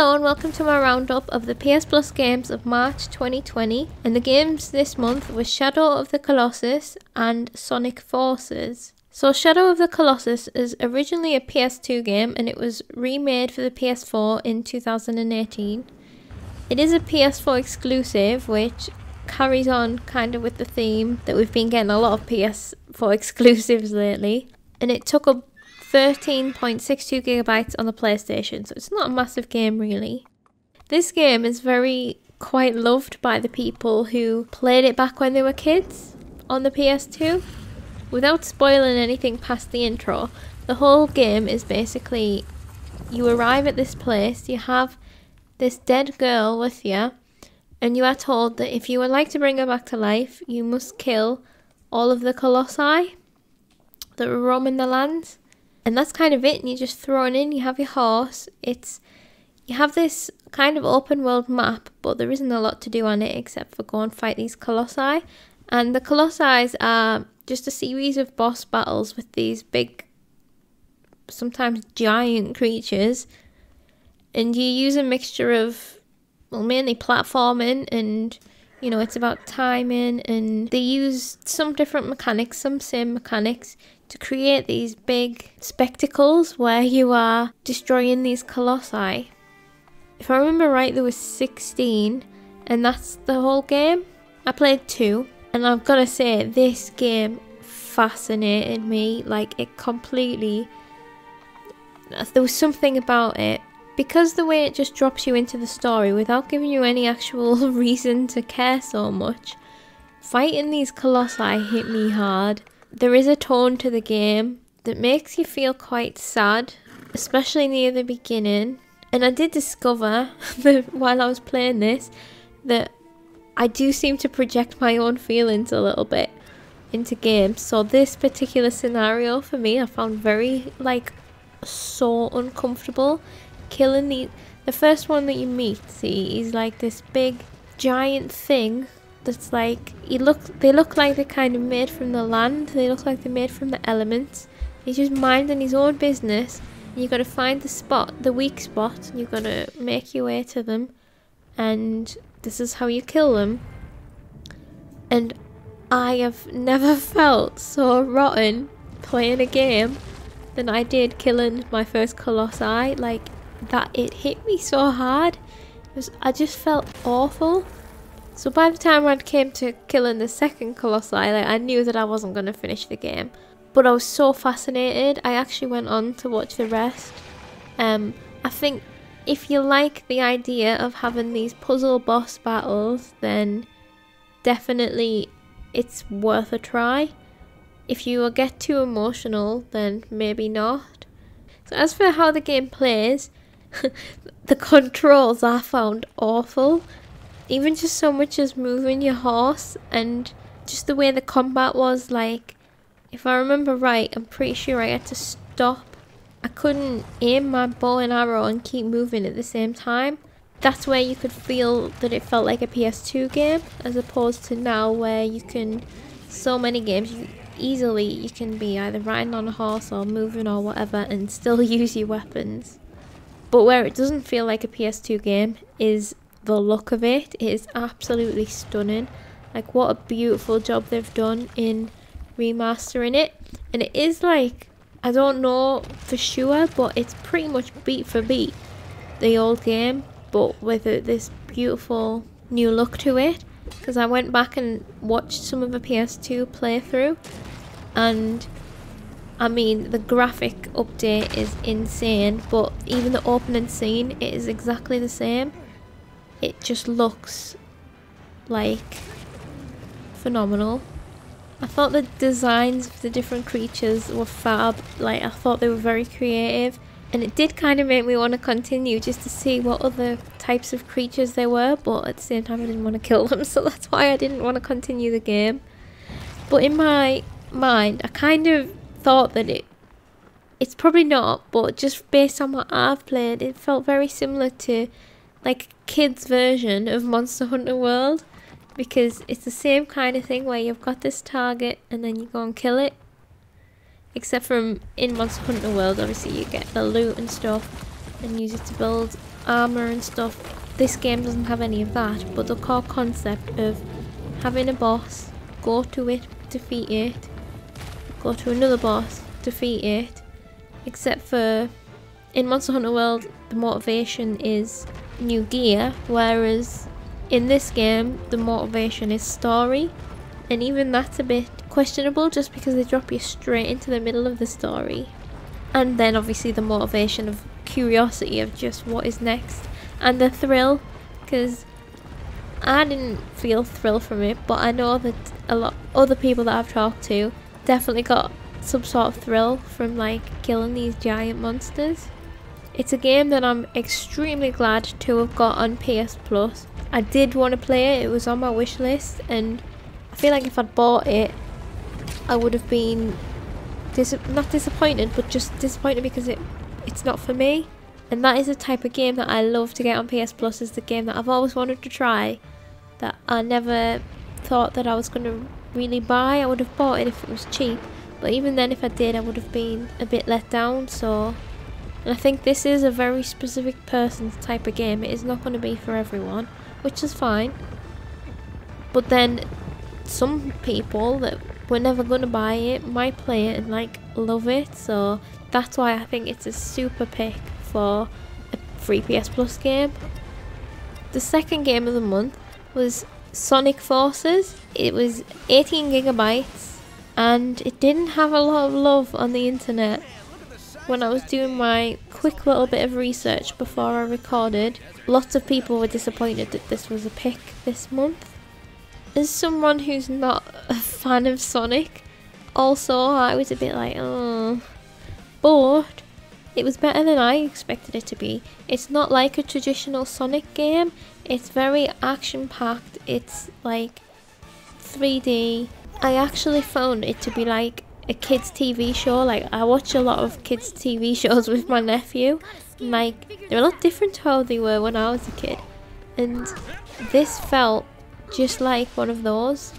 Hello and welcome to my roundup of the PS Plus games of March 2020, and the games this month were Shadow of the Colossus and Sonic Forces. So Shadow of the Colossus is originally a PS2 game and it was remade for the PS4 in 2018. It is a PS4 exclusive, which carries on kind of with the theme that we've been getting a lot of PS4 exclusives lately, and it took up 13.62 gigabytes on the PlayStation, so it's not a massive game really. This game is quite loved by the people who played it back when they were kids on the PS2. Without spoiling anything past the intro, the whole game is basically you arrive at this place, you have this dead girl with you, and you are told that if you would like to bring her back to life, you must kill all of the colossi that were roaming the lands. And that's kind of it, and you're just thrown in, you have your horse, you have this kind of open world map, but there isn't a lot to do on it except for go and fight these colossi. And the colossi are just a series of boss battles with these big, sometimes giant creatures, and you use a mixture of, well, mainly platforming, and it's about timing, and they use some different mechanics, some same mechanics, to create these big spectacles where you are destroying these colossi. If I remember right, there was 16, and that's the whole game. I played 2, and I've got to say, this game fascinated me. Like, it completely, there was something about it. Because the way it just drops you into the story without giving you any actual reason to care so much, fighting these colossi hit me hard. There is a tone to the game that makes you feel quite sad, especially near the beginning. And I did discover that while I was playing this, that I do seem to project my own feelings a little bit into games. So this particular scenario for me, I found very, so uncomfortable. Killing the first one that you meet, he's like this big giant thing that's like, they look like they're kind of made from the land, they look like they're made from the elements. He's just minding his own business, and you've got to find the weak spot, and you've got to make your way to them, and this is how you kill them. And I have never felt so rotten playing a game than I did killing my first colossi. Like, that it hit me so hard. I just felt awful. So by the time I came to killing the second colossi, I knew that I wasn't going to finish the game. But I was so fascinated, I actually went on to watch the rest. I think if you like the idea of having these puzzle boss battles, then definitely it's worth a try. If you get too emotional, then maybe not. So as for how the game plays, the controls I found awful. Even just so much as moving your horse, and just the way the combat was, like, if I remember right, I'm pretty sure I had to stop. I couldn't aim my bow and arrow and keep moving at the same time. That's where you could feel that it felt like a PS2 game, as opposed to now where you can, so many games, you can be either riding on a horse or moving or whatever and still use your weapons. But where it doesn't feel like a PS2 game is the look of it. It is absolutely stunning. Like, what a beautiful job they've done in remastering it. And it is like, I don't know for sure, but it's pretty much beat for beat the old game, but with this beautiful new look to it. Because I went back and watched some of the PS2 playthrough, and I mean, the graphic update is insane, but even the opening scene, it is exactly the same. It just looks like phenomenal. I thought the designs of the different creatures were fab. Like, I thought they were very creative, and it did kind of make me want to continue just to see what other types of creatures there were, but at the same time I didn't want to kill them, so that's why I didn't want to continue the game. But in my mind, I kind of thought that it's probably not, but just based on what I've played, it felt very similar to like a kid's version of Monster Hunter World, because it's the same kind of thing where you've got this target and then you go and kill it. Except from in Monster Hunter World, obviously you get the loot and stuff and use it to build armor and stuff. This game doesn't have any of that, but the core concept of having a boss, go to it, defeat it, go to another boss, defeat it, except for in Monster Hunter World the motivation is new gear, whereas in this game the motivation is story, and even that's a bit questionable just because they drop you straight into the middle of the story. And then obviously the motivation of curiosity of just what is next, and the thrill, because I didn't feel thrill from it, but I know that a lot other people that I've talked to definitely got some sort of thrill from like killing these giant monsters. It's a game that I'm extremely glad to have got on PS Plus. I did want to play it, it was on my wish list, and I feel like if I'd bought it I would have been not disappointed, but just disappointed because it's not for me. And that is the type of game that I love to get on PS Plus, is the game that I've always wanted to try, that I never thought that I was going to really buy. I would have bought it if it was cheap, but even then if I did I would have been a bit let down. So, and I think this is a very specific person's type of game. It is not going to be for everyone, which is fine. But then some people that were never going to buy it might play it and like love it, so that's why I think it's a super pick for a free PS Plus game. The second game of the month was Sonic Forces. It was 18 gigabytes and it didn't have a lot of love on the internet. When I was doing my quick little bit of research before I recorded, lots of people were disappointed that this was a pick this month. As someone who's not a fan of Sonic, also I was a bit like, oh, but it was better than I expected it to be. It's not like a traditional Sonic game, it's very action packed, it's like 3D. I actually found it to be like a kids TV show. Like, I watch a lot of kids TV shows with my nephew, and like they're a lot different to how they were when I was a kid, and this felt just like one of those.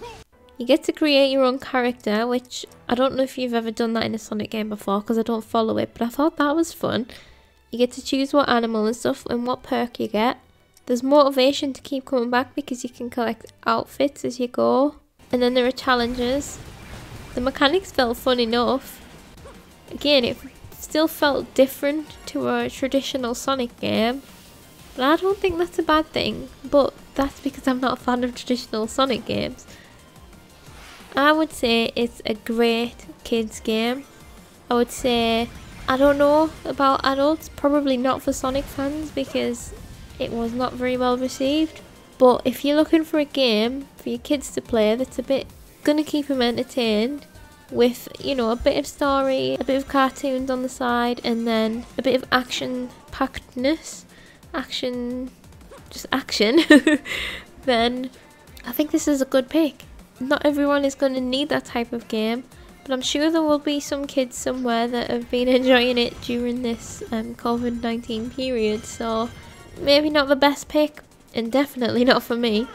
You get to create your own character, which I don't know if you've ever done that in a Sonic game before because I don't follow it, but I thought that was fun. You get to choose what animal and stuff and what perk you get. There's motivation to keep coming back because you can collect outfits as you go, and then there are challenges. The mechanics felt fun enough. Again, it still felt different to a traditional Sonic game, but I don't think that's a bad thing, but that's because I'm not a fan of traditional Sonic games. I would say it's a great kids game. I would say, I don't know about adults, probably not for Sonic fans because it was not very well received. But if you're looking for a game for your kids to play that's a bit gonna keep them entertained, with, you know, a bit of story, a bit of cartoons on the side, and then a bit of action-packedness, just action, then I think this is a good pick. Not everyone is going to need that type of game, but I'm sure there will be some kids somewhere that have been enjoying it during this COVID-19 period, so maybe not the best pick, and definitely not for me,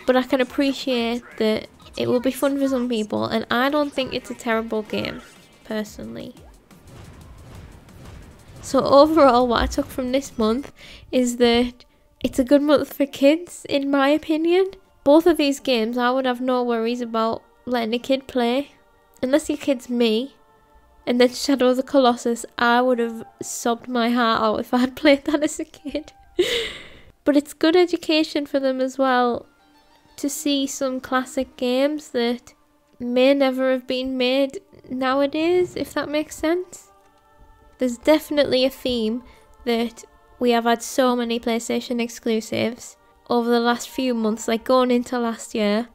but I can appreciate that it will be fun for some people, and I don't think it's a terrible game, personally. So overall, what I took from this month is that it's a good month for kids, in my opinion. Both of these games I would have no worries about letting a kid play. Unless your kid's me. And then Shadow of the Colossus, I would have sobbed my heart out if I had played that as a kid. But it's good education for them as well, to see some classic games that may never have been made nowadays, if that makes sense. There's definitely a theme that we have had so many PlayStation exclusives over the last few months, like going into last year.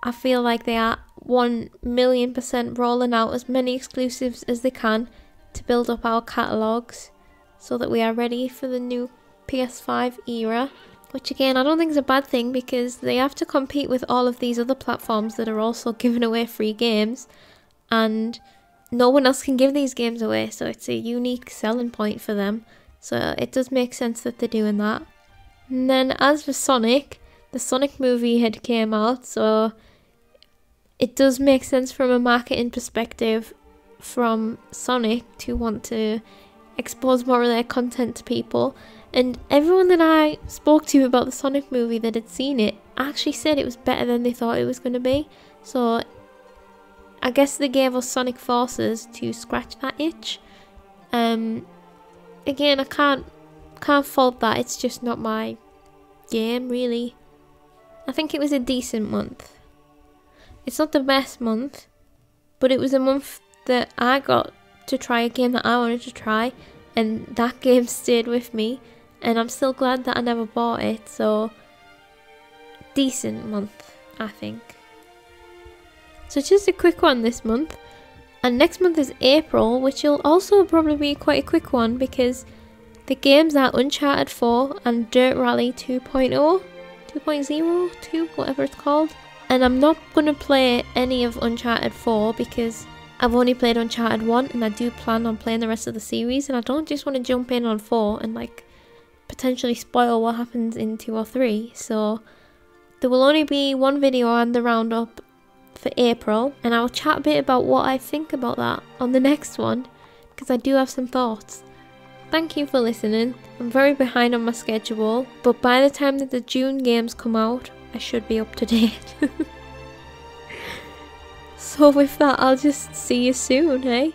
I feel like they are 1,000,000% rolling out as many exclusives as they can to build up our catalogues so that we are ready for the new PS5 era. Which again, I don't think is a bad thing because they have to compete with all of these other platforms that are also giving away free games, and no one else can give these games away, so it's a unique selling point for them. So it does make sense that they're doing that. And then as for Sonic, the Sonic movie had came out, so it does make sense from a marketing perspective from Sonic to want to expose more of their content to people. And everyone that I spoke to about the Sonic movie that had seen it actually said it was better than they thought it was going to be. So I guess they gave us Sonic Forces to scratch that itch. Again, I can't fault that. It's just not my game, really. I think it was a decent month. It's not the best month, but it was a month that I got to try a game that I wanted to try, and that game stayed with me, and I'm still glad that I never bought it. So decent month, I think. So just a quick one this month, and next month is April, which will also probably be quite a quick one because the games are Uncharted 4 and Dirt Rally 2.0, 2.0, 2, whatever it's called. And I'm not going to play any of Uncharted 4 because I've only played Uncharted 1 and I do plan on playing the rest of the series, and I don't just want to jump in on 4 and like potentially spoil what happens in 2 or 3. So there will only be one video and the roundup for April, and I'll chat a bit about what I think about that on the next one because I do have some thoughts. Thank you for listening. I'm very behind on my schedule, but by the time that the June games come out, I should be up to date. So with that, I'll just see you soon, eh?